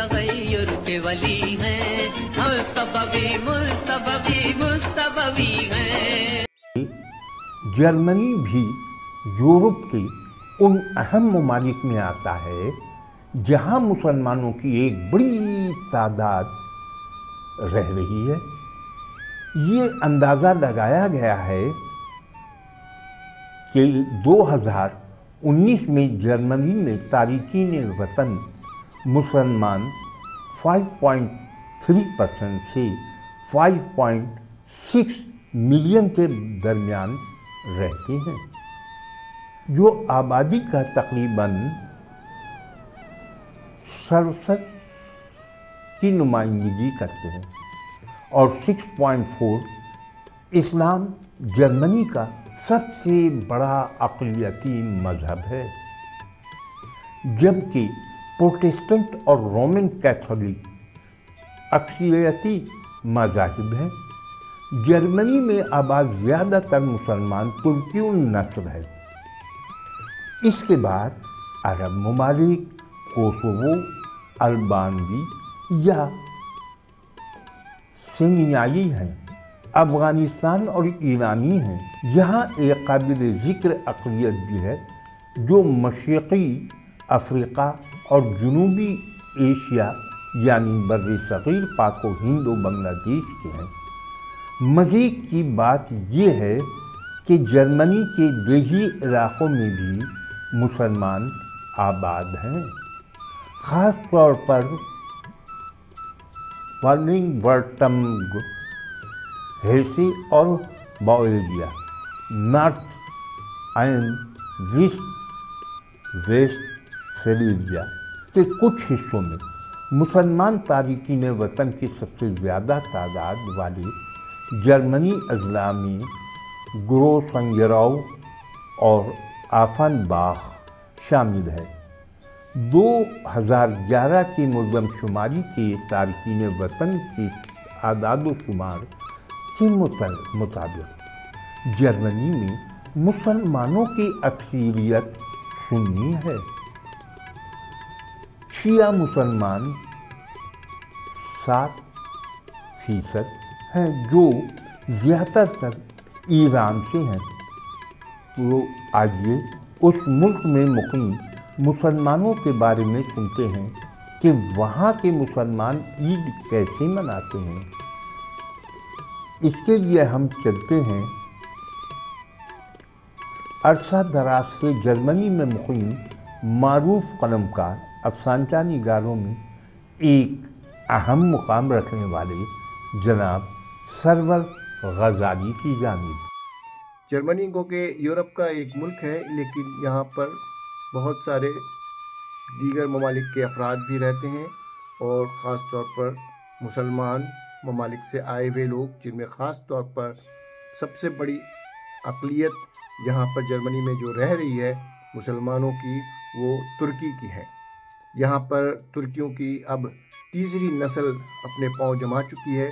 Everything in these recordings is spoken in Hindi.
तगय्युर के वली हैं, मुस्तफवी हैं। जर्मनी भी यूरोप के उन अहम ममालिक में आता है जहां मुसलमानों की एक बड़ी तादाद रह रही है। ये अंदाज़ा लगाया गया है कि 2019 में जर्मनी में तारिकीन वतन मुसलमान 5.3% से 5.6 मिलियन के दरमियान रहते हैं, जो आबादी का तकरीबन 67 की नुमाइंदगी करते हैं, और 6.4 इस्लाम जर्मनी का सबसे बड़ा अक़लियती मज़हब है, जबकि प्रोटेस्टेंट और रोमन कैथोलिक अक़लियती मज़ाहिब हैं। जर्मनी में आबाद ज़्यादातर मुसलमान तुर्की नस्ल है। इसके बाद अरब ममालिक, कोसोवो, अल्बानी या सीरियाई हैं, अफ़गानिस्तान और ईरानी हैं। यहाँ एक काबिल ज़िक्र अक़लियत भी है जो मशरिक़ी अफ़्रीका और जनूबी एशिया यानी बर्र-ए-सग़ीर, पाक व हिंद व बांग्लादेश के हैं। मज़ीद की बात यह है कि जर्मनी के देही इलाक़ों में भी मुसलमान आबाद हैं, ख़ास तौर पर बाडेन-वर्तम्बर्ग, हेसे और बावरिया, नॉर्थ एंड वेस्टफैलिया के कुछ हिस्सों में मुसलमान तारिकीन वतन की सबसे ज़्यादा तादाद वाले जर्मनी अज़ला में ग्रोसंगराउ और आफनबाख शामिल है। 2011 की मरदमशुमारी के तारकीन वतन की आदाद-ओ-शुमार के मुताबिक जर्मनी में मुसलमानों की अक्सरियत सुन्नी है। शिया मुसलमान 7% हैं, जो ज़्यादातर ईरान से हैं। तो आइए उस मुल्क में मुक़ीम मुसलमानों के बारे में सुनते हैं कि वहाँ के मुसलमान ईद कैसे मनाते हैं। इसके लिए हम चलते हैं अरसा दराज से जर्मनी में मुक़ीम मारूफ कलमकार अफसानचा निगारों में एक अहम मुकाम रखने वाले जनाब सरवर गज़ाली की जानिब। जर्मनी को के यूरोप का एक मुल्क है, लेकिन यहाँ पर बहुत सारे दीगर ममालिक के अफराद भी रहते हैं, और ख़ास तौर पर मुसलमान ममालिक से आए हुए लोग, जिनमें ख़ास तौर पर सबसे बड़ी अक़लियत यहाँ पर जर्मनी में जो रह रही है मुसलमानों की, वो तुर्की की है। यहाँ पर तुर्कियों की अब तीसरी नस्ल अपने पाँव जमा चुकी है,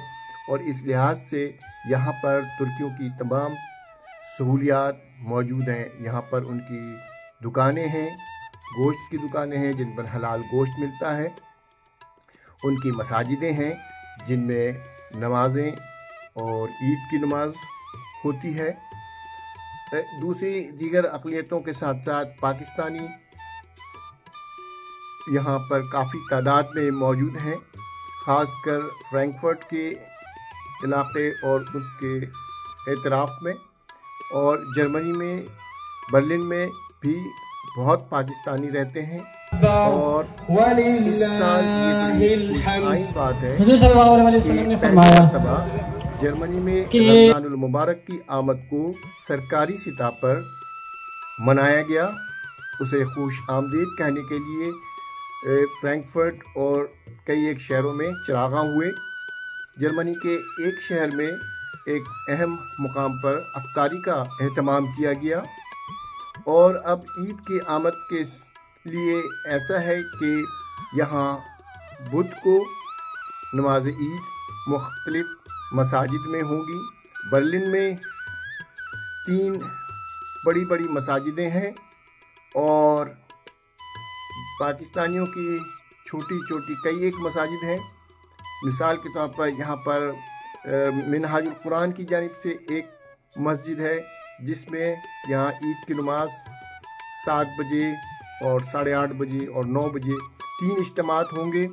और इस लिहाज से यहाँ पर तुर्कियों की तमाम सहूलियात मौजूद हैं। यहाँ पर उनकी दुकानें हैं, गोश्त की दुकानें हैं जिन पर हलाल गोश्त मिलता है। उनकी मसाजिदें हैं जिनमें नमाज़ें और ईद की नमाज होती है। दूसरी दीगर अक़लियतों के साथ साथ पाकिस्तानी यहाँ पर काफ़ी तादाद में मौजूद हैं, ख़ासकर फ्रैंकफर्ट के इलाक़े और उसके एतराफ़ में, और जर्मनी में बर्लिन में भी बहुत पाकिस्तानी रहते हैं। और इस साल ये बात है जर्मनी में रमज़ानुल मुबारक की आमद को सरकारी सतह पर मनाया गया। उसे खुश आमदीद कहने के लिए फ्रैंकफर्ट और कई एक शहरों में चरागाह हुए। जर्मनी के एक शहर में एक अहम मुकाम पर अफ्तारी का एहतमाम किया गया, और अब ईद की आमद के लिए ऐसा है कि यहाँ बुध को नमाज ईद मुख्तलिफ मसाजिद में होगी। बर्लिन में 3 बड़ी बड़ी मसाजिदें हैं, और पाकिस्तानियों की छोटी छोटी कई एक मसाजिद हैं। मिसाल के तौर पर यहाँ पर मिनहाजुल कुरान की जानिब से एक मस्जिद है, जिसमें यहाँ ईद की नमाज 7 बजे और 8:30 बजे और 9 बजे 3 इज्तिमात होंगे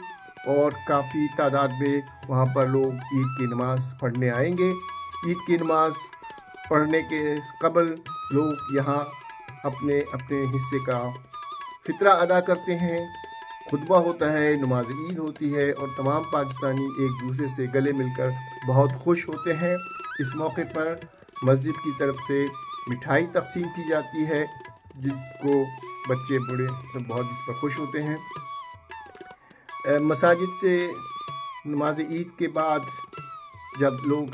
और काफ़ी तादाद में वहाँ पर लोग ईद की नमाज़ पढ़ने आएंगे। ईद की नमाज़ पढ़ने के कबल लोग यहाँ अपने अपने हिस्से का फितरा अदा करते हैं, खुतबा होता है, नमाज ईद होती है और तमाम पाकिस्तानी एक दूसरे से गले मिलकर बहुत खुश होते हैं। इस मौके पर मस्जिद की तरफ से मिठाई तकसीम की जाती है, जिसको बच्चे बूढ़े सब बहुत इस पर खुश होते हैं। मसाजिद से नमाज ईद के बाद जब लोग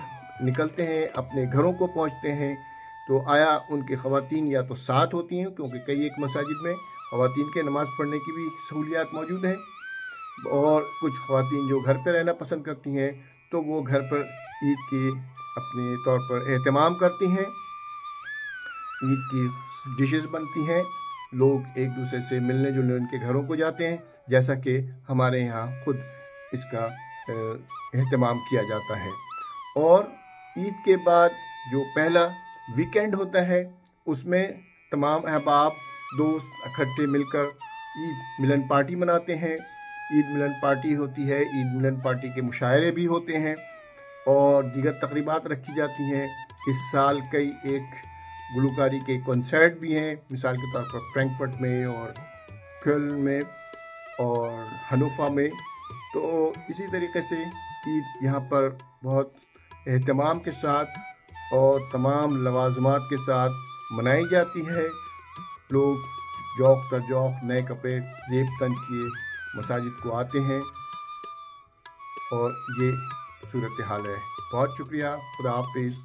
निकलते हैं, अपने घरों को पहुंचते हैं, तो आया उनके ख़वातीन या तो साथ होती हैं, क्योंकि कई एक मसाजिद में ख़वातीन के नमाज़ पढ़ने की भी सहूलियात मौजूद हैं, और कुछ ख़वातीन जो घर पर रहना पसंद करती हैं तो वो घर पर ईद के अपने तौर पर एहतमाम करती हैं। ईद की डिशेस बनती हैं, लोग एक दूसरे से मिलने जुलने उनके घरों को जाते हैं, जैसा कि हमारे यहाँ खुद इसका एहतमाम किया जाता है। और ईद के बाद जो पहला वीकेंड होता है, उसमें तमाम अहबाब दोस्त इकट्ठे मिलकर ईद मिलन पार्टी मनाते हैं। ईद मिलन पार्टी होती है, ईद मिलन पार्टी के मुशायरे भी होते हैं और दीगर तकरीबात रखी जाती हैं। इस साल कई एक गुलकारी के कॉन्सर्ट भी हैं, मिसाल के तौर पर फ्रैंकफर्ट में और कॉल्न में और हनूफा में। तो इसी तरीके से ईद यहाँ पर बहुत एहतमाम के साथ और तमाम लवाजमात के साथ मनाई जाती है। लोग जौक तर जौक नए कपड़े ज़ेब तन किए मसाजिद को आते हैं और ये सूरत हाल है। बहुत शुक्रिया। खुदा हाफिज़।